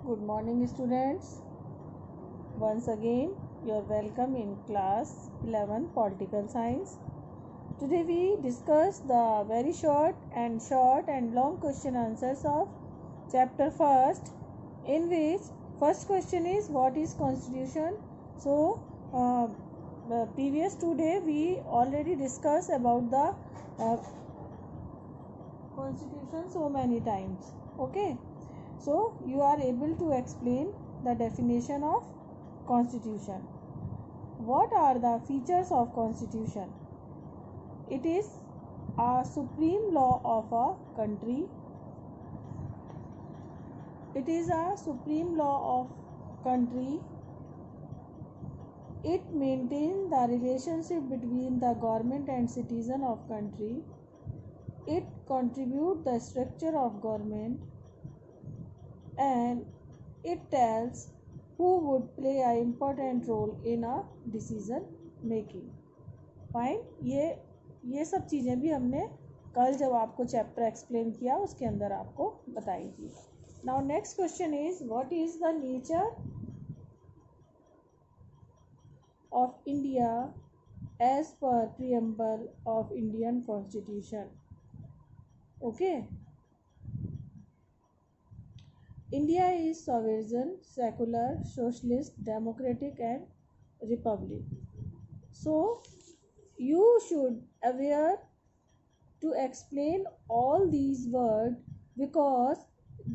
Good morning, students. Once again, you're welcome in class 11 Political Science. Today we discuss the very short and long question answers of chapter first, in which first question is what is constitution. So, the previous today we already discussed about the constitution so many times. Okay. So you are able to explain the definition of constitution. What are the features of constitution? It is a supreme law of a country. It is a supreme law of country. It maintains the relationship between the government and citizen of country. It contributes the structure of government, and it tells who would play an important role in a decision making. Fine, ये सब चीज़ें भी हमने कल जब आपको chapter explain किया उसके अंदर आपको बताई थी. Now next question is what is the nature of India as पर preamble of Indian constitution. Okay. India is sovereign, secular, socialist, democratic and republic. So you should aware to explain all these words because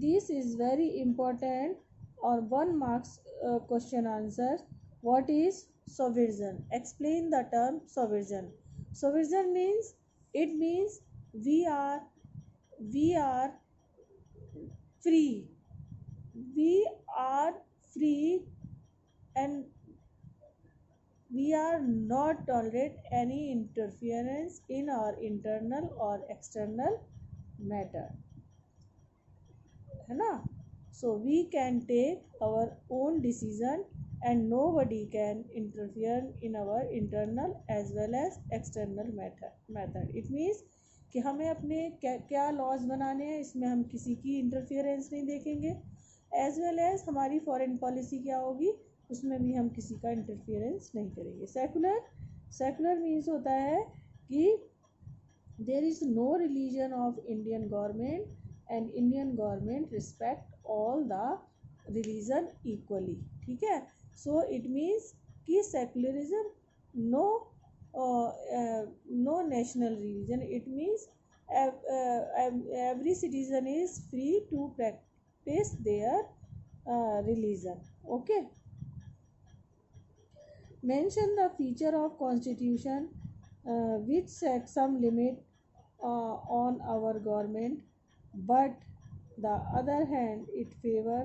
this is very important or 1 marks question answer. What is sovereign? Explain the term sovereign. Sovereign means, it means we are free. We are free and we are not tolerate any interference in our internal or external matter. है ना? So we can take our own decision and nobody can interfere in our internal as well as external method. It means कि हमें अपने क्या laws बनाने हैं, इसमें हम किसी की इंटरफियरेंस नहीं देखेंगे. एज वेल एज हमारी फॉरेन पॉलिसी क्या होगी उसमें भी हम किसी का इंटरफियरेंस नहीं करेंगे. सेकुलर मीन्स होता है कि there is no religion of Indian government and Indian government respect all the religion equally. ठीक है. सो इट मीन्स कि secularism no national religion. It means every citizen is free to practice their religion. Okay. Mention the feature of constitution which set some limit on our government, but the other hand it favor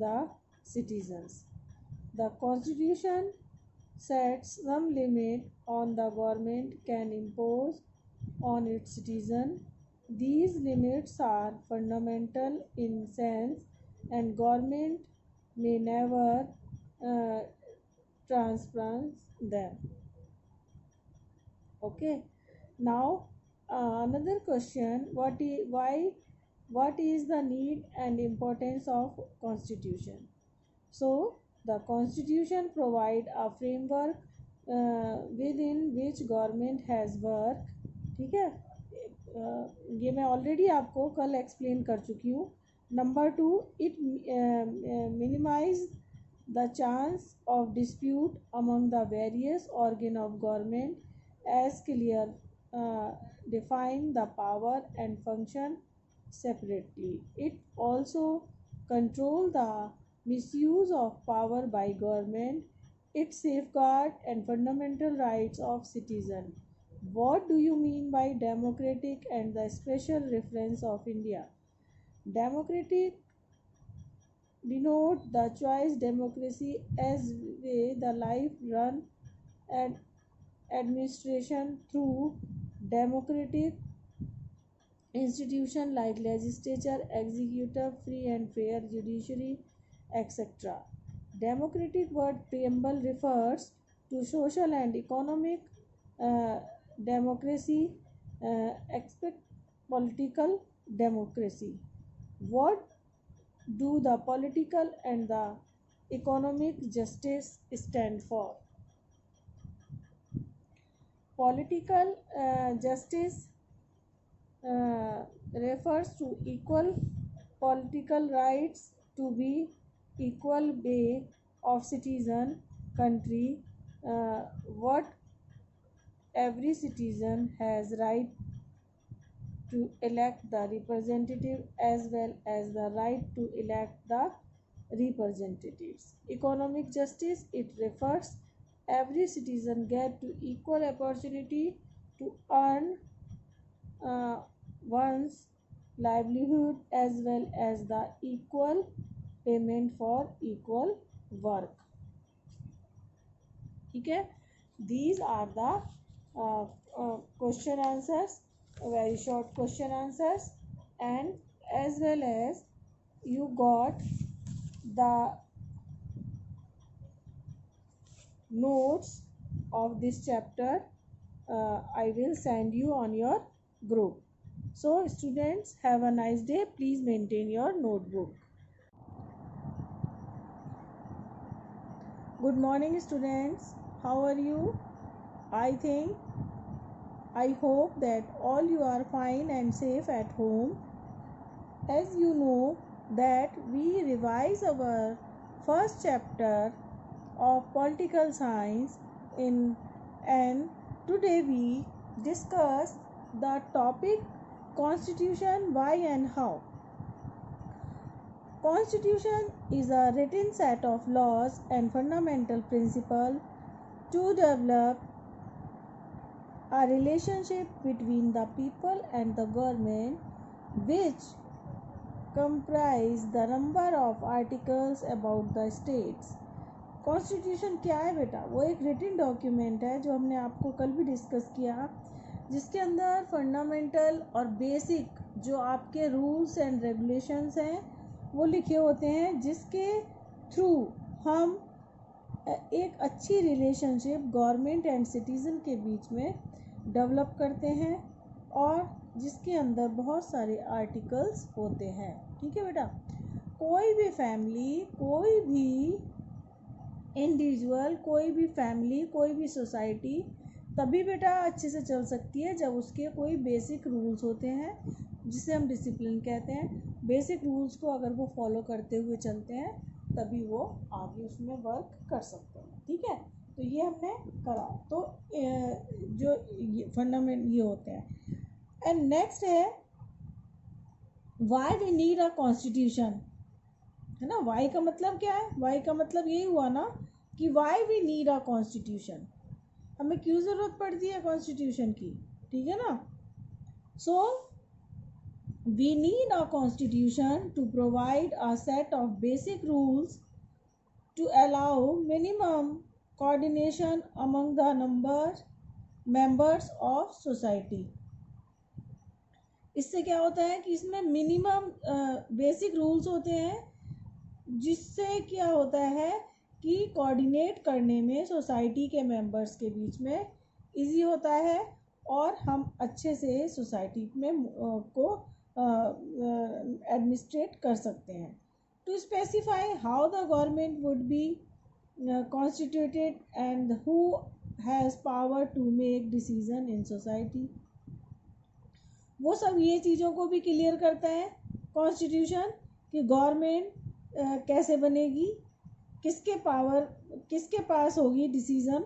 the citizens. The constitution sets some limit on the government can impose on its citizen. These limits are fundamental in sense and government may never transgress them. Okay. Now another question, what is the need and importance of constitution? So the constitution provide a framework within which government has work. ठीक है. ये मैं already आपको कल explain कर चुकी हूँ. Number 2, it minimise the chance of dispute among the various organ of government as clear define the power and function separately. It also control the misuse of power by government. It safeguard and fundamental rights of citizen. What do you mean by democratic and the special reference of India? Democratic denote the choice democracy as way the life run and administration through democratic institution like legislature, executive, free and fair judiciary, etc. Democratic word preamble refers to social and economic democracy, expect political democracy. What do the political and the economic justice stand for? Political justice refers to equal political rights to be equal pay of citizen country, what every citizen has right to elect the representative as well as the right to elect the representatives. Economic justice, it refers every citizen get to equal opportunity to earn uh, one's livelihood as well as the equal payment for equal work. ठीक है, these are the question answers, very short question answers, and as well as you got the notes of this chapter. I will send you on your group. So students, have a nice day. Please maintain your notebook. Good morning students, how are you? I hope that all you are fine and safe at home. As you know that we revise our first chapter of political science and today we discuss the topic constitution, why and how. Constitution is a written set of laws and fundamental principles to develop a relationship between the people and the government, which comprise the number of articles about the states. Constitution क्या है बेटा? वो एक written document है जो हमने आपको कल भी डिस्कस किया, जिसके अंदर फंडामेंटल और बेसिक जो आपके रूल्स एंड रेगुलेशंस हैं वो लिखे होते हैं, जिसके थ्रू हम एक अच्छी रिलेशनशिप गवर्नमेंट एंड सिटीज़न के बीच में डेवलप करते हैं और जिसके अंदर बहुत सारे आर्टिकल्स होते हैं। ठीक है बेटा, कोई भी फैमिली, कोई भी इंडिविजुअल, कोई भी फैमिली, कोई भी सोसाइटी तभी बेटा अच्छे से चल सकती है जब उसके कोई बेसिक रूल्स होते हैं, जिसे हम डिसिप्लिन कहते हैं। बेसिक रूल्स को अगर वो फॉलो करते हुए चलते हैं तभी वो आगे उसमें वर्क कर सकते हैं। ठीक है, तो ये हमने करा, तो जो फंडामेंट ये होते हैं। एंड नेक्स्ट है why we need a constitution, है ना। वाई का मतलब क्या है? वाई का मतलब यही हुआ ना कि why we need a constitution, हमें क्यों ज़रूरत पड़ती है कॉन्स्टिट्यूशन की। ठीक है ना। So we need a constitution to provide a set of basic rules to allow minimum coordination among the members of society. इससे क्या होता है कि इसमें मिनिमम बेसिक रूल्स होते हैं, जिससे क्या होता है कि कोऑर्डिनेट करने में सोसाइटी के मेंबर्स के बीच में इजी होता है और हम अच्छे से सोसाइटी में को एडमिनिस्ट्रेट कर सकते हैं। To specify how the government would be constituted and who has power to make decision in society, वो सब ये चीज़ों को भी क्लियर करता है कॉन्स्टिट्यूशन कि गवर्नमेंट कैसे बनेगी, किसके पास होगी डिसीज़न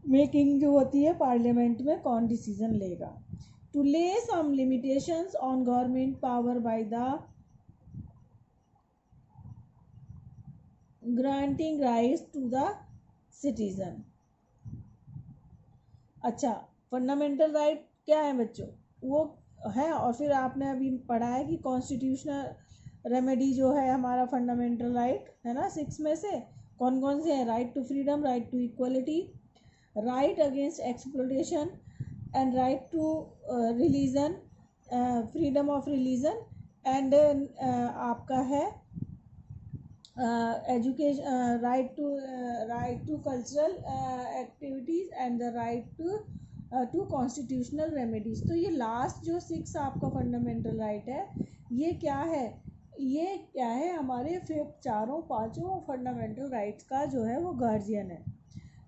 मेकिंग जो होती है, पार्लियामेंट में कौन डिसीज़न लेगा। To lay some limitations on government power by the granting rights to the citizen. अच्छा, फंडामेंटल राइट क्या है बच्चों? वो है, और फिर आपने अभी पढ़ा है कि कॉन्स्टिट्यूशनल रेमेडी जो है हमारा फंडामेंटल राइट है ना, 6 में से कौन कौन से हैं? Right to freedom, right to equality, right against exploitation and right to religion, freedom of religion and आपका है education, right to cultural activities and the right to constitutional remedies. तो ये लास्ट जो 6 आपका फंडामेंटल राइट है, ये क्या है ये क्या है, हमारे फिर चारों पांचों फंडामेंटल राइट्स का जो है वो गार्जियन है।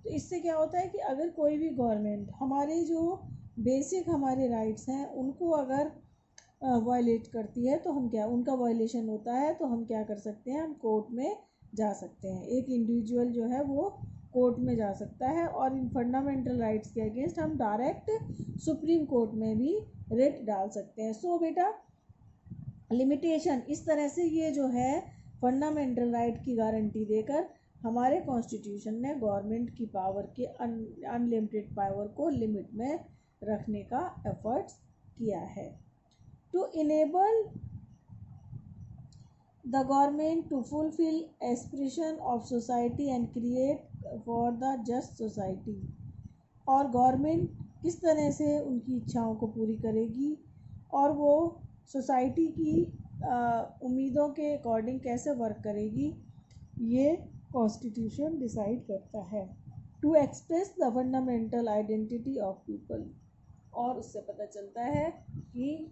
तो इससे क्या होता है कि अगर कोई भी गवर्नमेंट हमारे जो बेसिक हमारे राइट्स हैं उनको अगर वायलेट करती है तो हम क्या, उनका वायलेशन होता है तो हम क्या कर सकते हैं, हम कोर्ट में जा सकते हैं। एक इंडिविजुअल जो है वो कोर्ट में जा सकता है और इन फंडामेंटल राइट्स के अगेंस्ट हम डायरेक्ट सुप्रीम कोर्ट में भी रिट डाल सकते हैं। सो बेटा लिमिटेशन इस तरह से ये जो है फंडामेंटल राइट की गारंटी देकर हमारे कॉन्स्टिट्यूशन ने गवर्नमेंट की पावर के अनलिमिटेड पावर को लिमिट में रखने का एफर्ट्स किया है। To enable the government to fulfill aspiration of society and create for the just society। और गवर्नमेंट किस तरह से उनकी इच्छाओं को पूरी करेगी और वो सोसाइटी की उम्मीदों के अकॉर्डिंग कैसे वर्क करेगी, ये कॉन्स्टिट्यूशन डिसाइड करता है। To express the fundamental identity of people, और उससे पता चलता है कि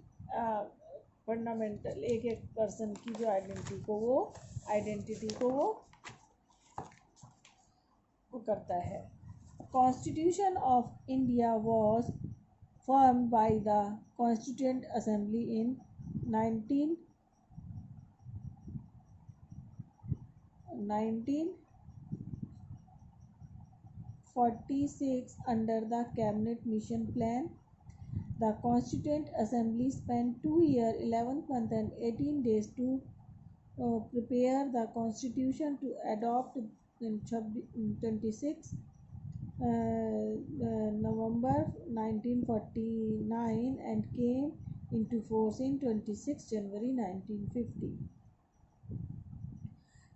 फंडामेंटल एक एक पर्सन की जो आइडेंटिटी को वो करता है। Constitution of India was form by the constituent assembly in 1946 under the cabinet mission plan. The Constituent Assembly spent 2 years, 11 months and 18 days to prepare the Constitution to adopt in 26 November 1949 and came into force in 26 January 1950.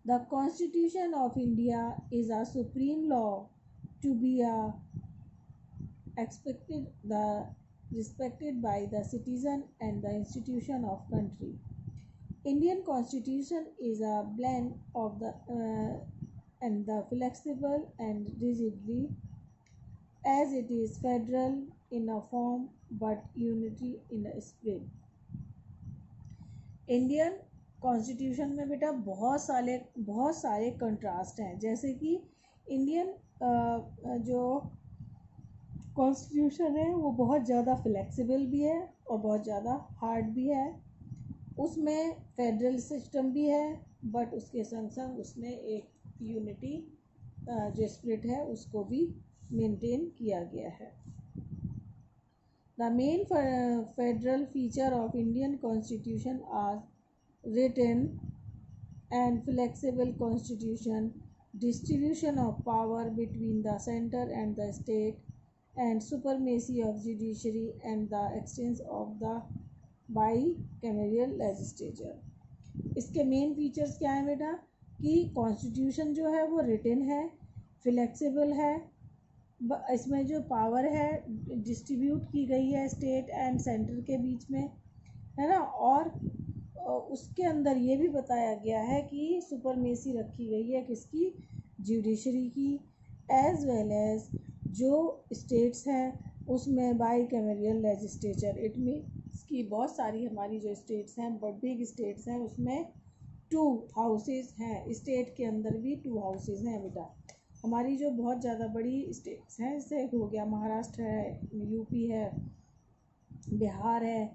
The Constitution of India is a supreme law to be respected by the citizen and the institution of country. Indian Constitution is a blend of the and the flexible and rigidly, as it is federal in a form but unity in a spirit। Indian constitution में बेटा बहुत सारे contrast हैं, जैसे कि Indian जो constitution है वो बहुत ज़्यादा फ्लेक्सिबल भी है और बहुत ज़्यादा हार्ड भी है। उसमें फेडरल सिस्टम भी है बट उसके संग संग उसमें एक यूनिटी जो स्पिरिट है उसको भी मेंटेन किया गया है। The main federal feature of Indian constitution are written and flexible constitution, distribution of power between the centre and the state, and supremacy of judiciary and the extent of the bicameral legislature। इसके main features क्या हैं बेटा, कि constitution जो है वो written है, flexible है, इसमें जो पावर है डिस्ट्रीब्यूट की गई है स्टेट एंड सेंटर के बीच में, है ना, और उसके अंदर ये भी बताया गया है कि सुपरमेसी रखी गई है किसकी, जुडिशरी की, एज वेल एज जो स्टेट्स हैं उसमें बाई कैमेरियल लेजिस्लेचर। इट मीन्स कि बहुत सारी हमारी जो स्टेट्स हैं बिग स्टेट्स हैं उसमें 2 हाउसेस हैं, स्टेट के अंदर भी 2 हाउसेस हैं बेटा। हमारी जो बहुत ज़्यादा बड़ी स्टेट्स हैं जैसे हो गया महाराष्ट्र है, यूपी है, बिहार है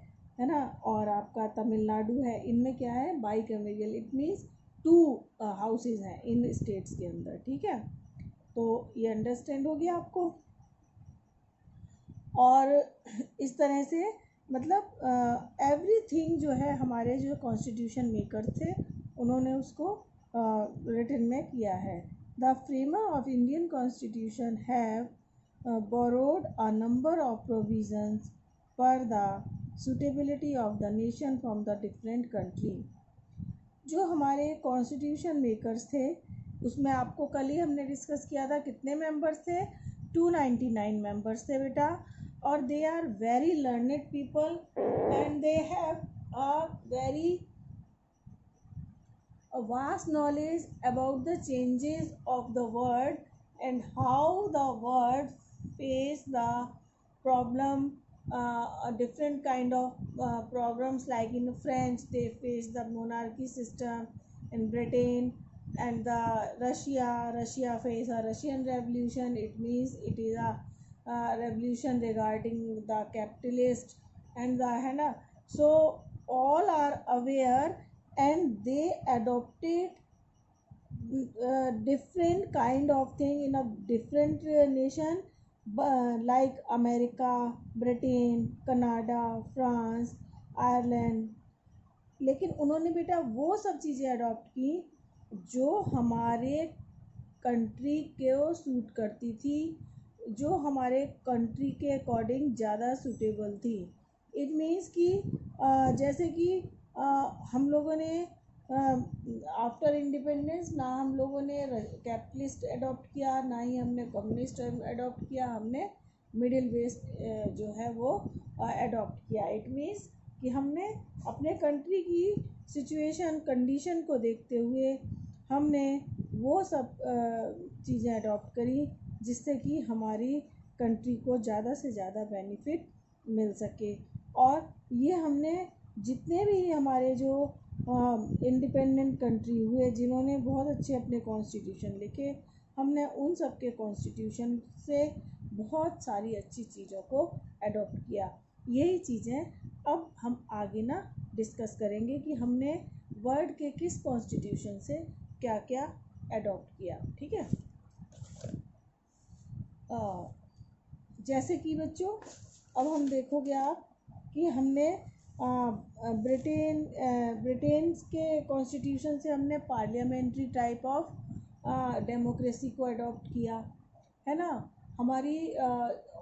ना, और आपका तमिलनाडु है, इनमें क्या है बाई कैमेरियल, इट मीन्स 2 हाउसेस हैं इन स्टेट्स के अंदर। ठीक है, तो ये अंडरस्टैंड हो गया आपको। और इस तरह से मतलब एवरीथिंग जो है हमारे जो कॉन्स्टिट्यूशन मेकर थे उन्होंने उसको रिटन में किया है। The framer of Indian constitution have borrowed a number of provisions for the suitability of the nation from the different country. जो हमारे कॉन्स्टिट्यूशन मेकर्स थे उसमें आपको कल ही हमने डिस्कस किया था कितने मेंबर्स थे, 299 मेंबर्स थे बेटा, और they are very learned people and they have a very vast knowledge about the changes of the world and how the world face the problem a different kind of problems, like in French they face the monarchy system, in Britain and the Russia face a Russian revolution. It means it is a revolution regarding the capitalist and the है ना. So all are aware and they adopted different kind of thing in a different nation, like America, Britain, Canada, France, Ireland. लेकिन उन्होंने बेटा वो सब चीज़ें adopt की जो हमारे कंट्री को सूट करती थी, जो हमारे कंट्री के अकॉर्डिंग ज़्यादा सूटेबल थी. इट मीन्स कि जैसे कि हम लोगों ने आफ्टर इंडिपेंडेंस ना हम लोगों ने कैपिटलिस्ट अडॉप्ट किया, ना ही हमने कम्युनिस्ट अडॉप्ट किया, हमने मिडिल वेस्ट जो है वो अडॉप्ट किया. इट मीन्स कि हमने अपने कंट्री की सिचुएशन कंडीशन को देखते हुए हमने वो सब चीज़ें अडॉप्ट करी जिससे कि हमारी कंट्री को ज़्यादा से ज़्यादा बेनिफिट मिल सके. और ये हमने जितने भी हमारे जो इंडिपेंडेंट कंट्री हुए जिन्होंने बहुत अच्छे अपने कॉन्स्टिट्यूशन लिखे, हमने उन सब के कॉन्स्टिट्यूशन से बहुत सारी अच्छी चीज़ों को अडॉप्ट किया. यही चीज़ें अब हम आगे ना डिस्कस करेंगे कि हमने वर्ल्ड के किस कॉन्स्टिट्यूशन से क्या क्या अडॉप्ट किया. ठीक है. जैसे कि बच्चों अब हम देखोगे आप कि हमने ब्रिटेन के कॉन्स्टिट्यूशन से हमने पार्लियामेंट्री टाइप ऑफ डेमोक्रेसी को अडॉप्ट किया है ना. हमारी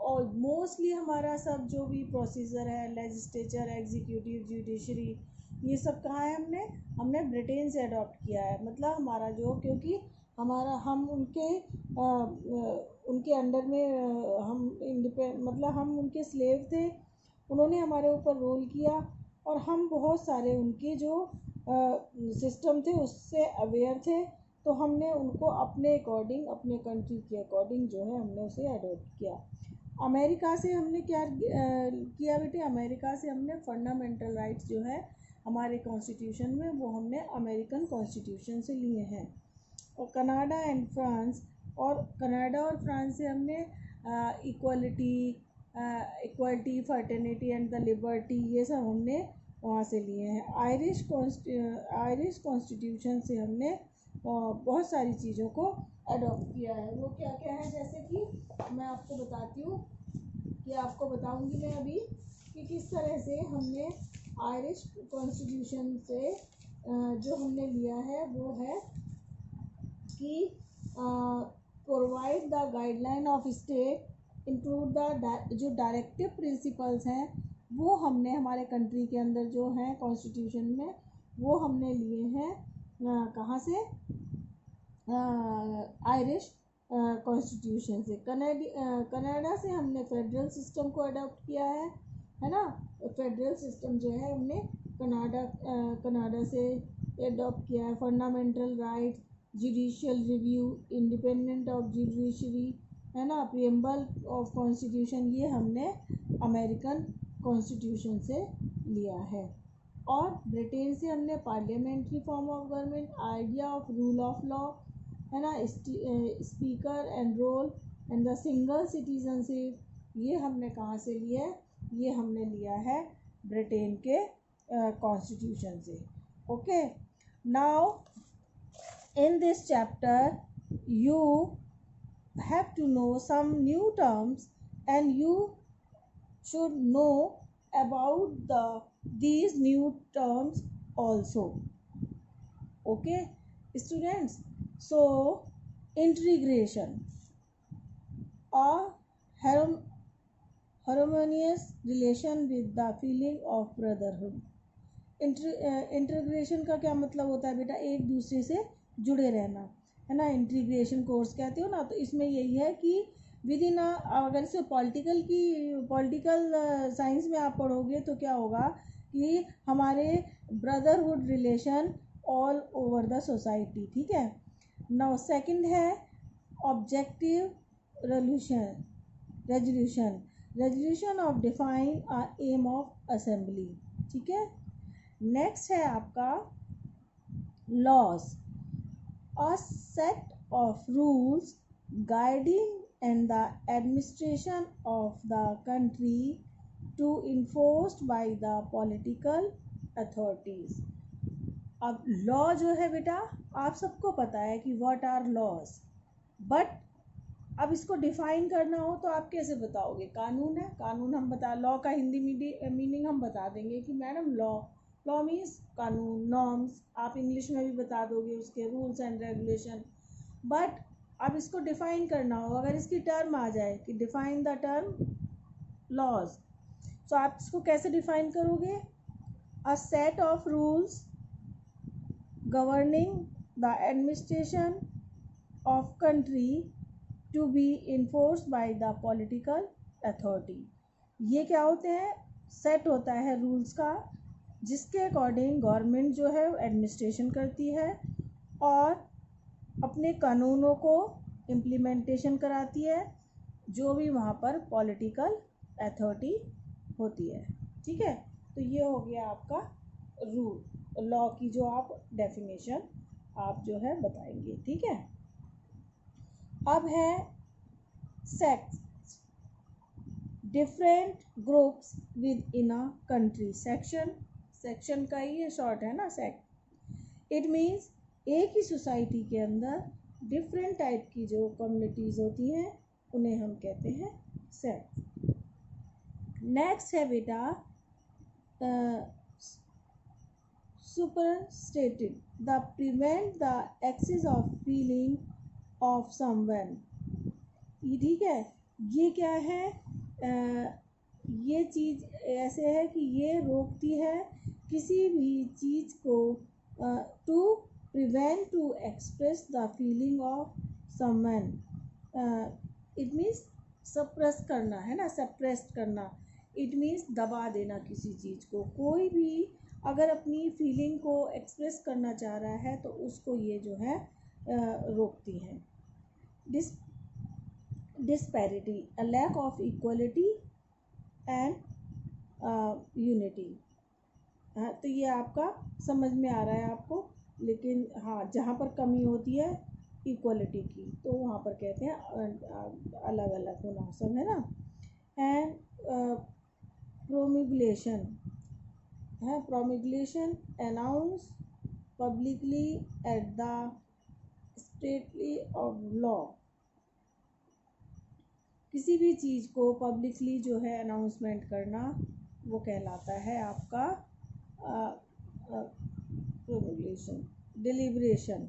और मोस्टली हमारा सब जो भी प्रोसीजर है, लेजिस्लेचर, एग्जीक्यूटिव, जुडिशरी, ये सब कहाँ है, हमने ब्रिटेन से अडॉप्ट किया है. मतलब हमारा जो, क्योंकि हम उनके अंडर में हम मतलब हम उनके स्लेव थे, उन्होंने हमारे ऊपर रूल किया और हम बहुत सारे उनके जो सिस्टम थे उससे अवेयर थे, तो हमने उनको अपने अकॉर्डिंग, अपने कंट्री के अकॉर्डिंग जो है हमने उसे अडॉप्ट किया. अमेरिका से हमने क्या किया बेटे, अमेरिका से हमने फंडामेंटल राइट्स जो है हमारे कॉन्स्टिट्यूशन में वो हमने अमेरिकन कॉन्स्टिट्यूशन से लिए हैं. और कनाडा एंड फ्रांस, और कनाडा और फ्रांस से हमने equality, fraternity and the liberty, ये सब हमने वहाँ से लिए हैं. आयरिश कॉन्स्टिट्यूशन से हमने बहुत सारी चीज़ों को अडॉप्ट किया है. वो क्या क्या है, जैसे कि मैं आपको बताती हूँ कि आपको बताऊँगी मैं अभी कि किस तरह से हमने आयरिश कॉन्स्टिट्यूशन से जो हमने लिया है वो है कि provide the guideline of state include the जो डायरेक्टिव प्रिंसिपल्स हैं वो हमने हमारे कंट्री के अंदर जो हैं कॉन्स्टिट्यूशन में वो हमने लिए हैं. कहाँ से, आयरिश कॉन्स्टिट्यूशन से. कनाडा से हमने फेडरल सिस्टम को अडॉप्ट किया है ना. फेडरल सिस्टम जो है हमने कनाडा से अडॉप्ट किया है. Fundamental rights, judicial review, independent of judiciary है ना, प्रीएम्बल ऑफ कॉन्स्टिट्यूशन, ये हमने अमेरिकन कॉन्स्टिट्यूशन से लिया है. और ब्रिटेन से हमने parliamentary form of government, idea of rule of law है ना, speaker and role and the single citizenship, ये हमने कहाँ से लिया है, ये हमने लिया है ब्रिटेन के कॉन्स्टिट्यूशन से. Okay. Now in this chapter you have to know some new terms and you should know about these new terms also. Okay students, so integration, a harmonious relation with the feeling of brotherhood. Integration का क्या मतलब होता है बेटा, एक दूसरे से जुड़े रहना है ना. इंटीग्रेशन कोर्स कहते हो ना, तो इसमें यही है कि विद इन, अगर इसे पॉलिटिकल साइंस में आप पढ़ोगे तो क्या होगा कि हमारे brotherhood relation all over the society. ठीक है. नाउ सेकंड है objective resolution. Resolution of define aim of assembly. ठीक है, नेक्स्ट है आपका laws, a set of rules guiding and the administration of the country to enforced by the political authorities। अब law जो है बेटा, आप सबको पता है कि व्हाट आर लॉज, बट अब इसको डिफाइन करना हो तो आप कैसे बताओगे? कानून है, कानून हम बता, लॉ का हिंदी मीनिंग हम बता देंगे कि मैडम लॉ, लॉ मीन्स कानून, नॉर्म्स, आप इंग्लिश में भी बता दोगे उसके, रूल्स एंड रेगुलेशन। बट अब इसको डिफाइन करना हो, अगर इसकी टर्म आ जाए कि डिफाइन द टर्म लॉज, तो आप इसको कैसे डिफाइन करोगे? A set of rules governing the administration of country to be enforced by the political authority. ये क्या होते हैं? सेट होता है रूल्स का, जिसके अकॉर्डिंग गवर्नमेंट जो है एडमिनिस्ट्रेशन करती है और अपने कानूनों को इम्प्लीमेंटेशन कराती है, जो भी वहाँ पर पॉलिटिकल अथॉरिटी होती है। ठीक है, तो ये हो गया आपका रूल, लॉ की जो आप डेफिनेशन आप जो है बताएंगे। ठीक है, अब है sect, different groups with in a country. Section, section का ही ये शॉर्ट है ना, सेक्ट। इट मीन्स एक ही सोसाइटी के अंदर डिफरेंट टाइप की जो कम्युनिटीज़ होती हैं उन्हें हम कहते हैं सेक्ट। नेक्स्ट है बेटा superseded, the prevent the access of feeling of someone. ये ठीक है, ये क्या है? ये चीज़ ऐसे है कि ये रोकती है किसी भी चीज़ को to prevent to express the feeling of someone. It means suppress करना है ना, सप्रेस करना, इट मीन्स दबा देना किसी चीज़ को। कोई भी अगर अपनी फीलिंग को एक्सप्रेस करना चाह रहा है तो उसको ये जो है रोकती हैं। Disparity, a lack of equality and unity. हाँ, तो ये आपका समझ में आ रहा है आपको, लेकिन हाँ जहाँ पर कमी होती है इक्वलिटी की, तो वहाँ पर कहते हैं अलग अलग होना, सब है ना। एंड प्रोमिगुलेशन है, promulgation announce publicly at the stately of law. किसी भी चीज़ को पब्लिकली जो है अनाउंसमेंट करना, वो कहलाता है आपका promulgation. Deliberation,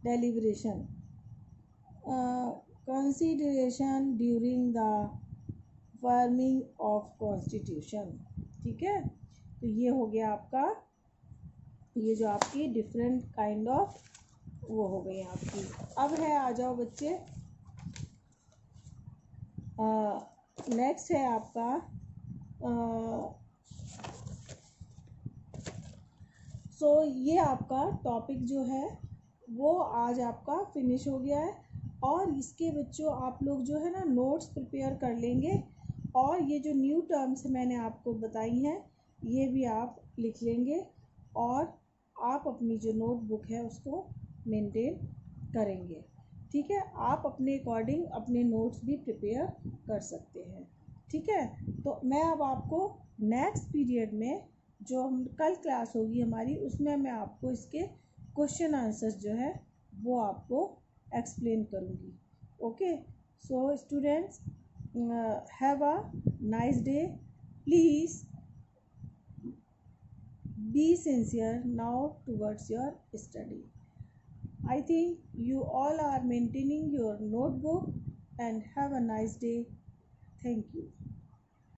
deliberation, consideration during the forming of constitution. ठीक है, तो ये हो गया आपका, ये जो आपकी डिफरेंट काइंड ऑफ वो हो गई आपकी। अब है, आ जाओ बच्चे, नेक्स्ट है आपका ये आपका टॉपिक जो है वो आज आपका फिनिश हो गया है। और इसके बच्चों आप लोग जो है ना नोट्स प्रिपेयर कर लेंगे, और ये जो न्यू टर्म्स मैंने आपको बताई हैं ये भी आप लिख लेंगे, और आप अपनी जो नोटबुक है उसको मेंटेन करेंगे। ठीक है, आप अपने अकॉर्डिंग अपने नोट्स भी प्रिपेयर कर सकते हैं। ठीक है, तो मैं अब आपको नेक्स्ट पीरियड में जो हम कल क्लास होगी हमारी, उसमें मैं आपको इसके क्वेश्चन आंसर्स जो है वो आपको एक्सप्लेन करूँगी। Okay, so students, have a nice day. Please be sincere now towards your study. I think you all are maintaining your notebook, and have a nice day. Thank you.